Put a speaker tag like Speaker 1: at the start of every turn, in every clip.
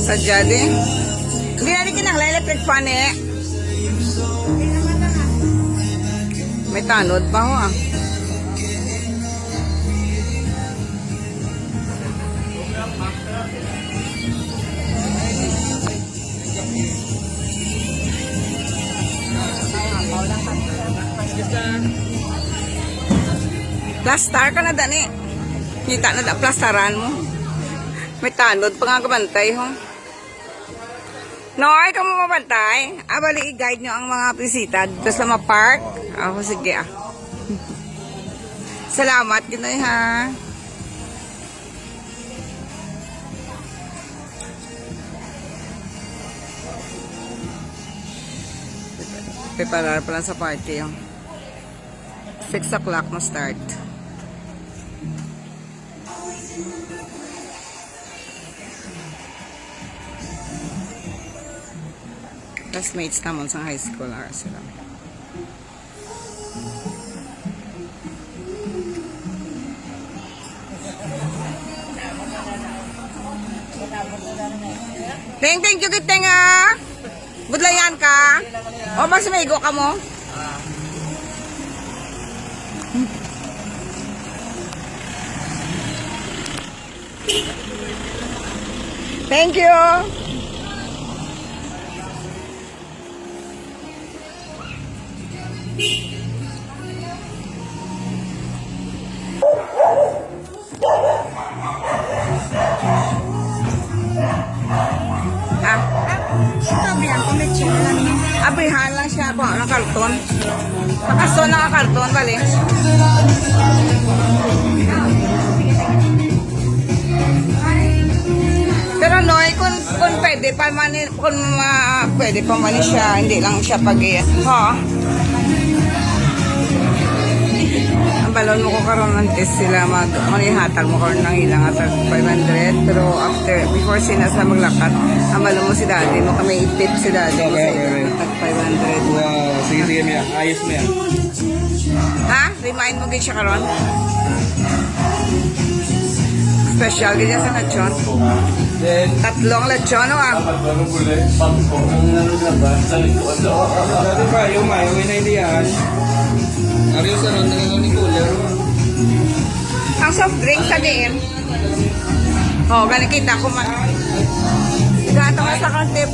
Speaker 1: Sadya din. Hindi na rin kinakala electric fan eh. May tanod pa ho ah. Plastar ka na dani. Kita na da plastaran mo. May tanod pa nga kabantay ho. Noy, ka mo mabantay? Bali i-guide nyo ang mga bisita dito sa ma-park. Ako sige ah. Salamat ginoy ha. Preparar pa lang sa party yung 6 o'clock na start. Classmates naman sa high school sila. Thank you kita nga. Budlayan ka. O mas maigo ka mo? Thank you. Abrihan lang siya po ng karton. Pakaso ng karton, bali. Pero Noy, kung pwede pa man, pwede pa man siya, hindi lang siya ha? Ang balon mo ko karon ng test sila manihatag mo karon ng ilang atag 500, pero before sila sa maglakat, ang balon mo si daddy mo kami itip si daddy mo sa atag 500.
Speaker 2: Wow, sige Mia, ayos mo yan.
Speaker 1: Ha? Remind mo gid siya karon. Special gid sa lechon.
Speaker 2: Then,
Speaker 1: Tatlong lechon ah.
Speaker 2: dati pa, yung na hindi yan. Ariyo sa ron, nangyayon ni cooler.
Speaker 1: Ang soft drink sa din. Oh, gani kita ko man. Gato ka sa kantip.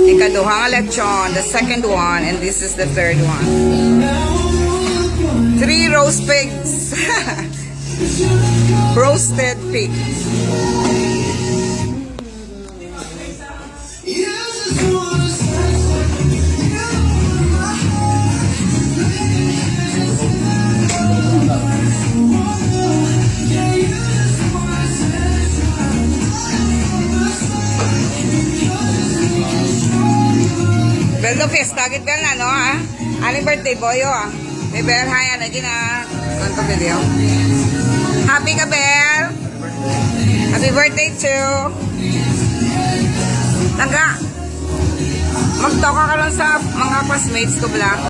Speaker 1: Ikaduhang lechon, the second one, and this is the third one. 3 roast pigs. Roasted pig. Beldo fiesta gid bel na no ah. Aling birthday boyo ah. May bel haya na gina kanto video. Happy ka bel. Happy birthday to. Taga. Magtoka ka lang sa mga classmates ko bla.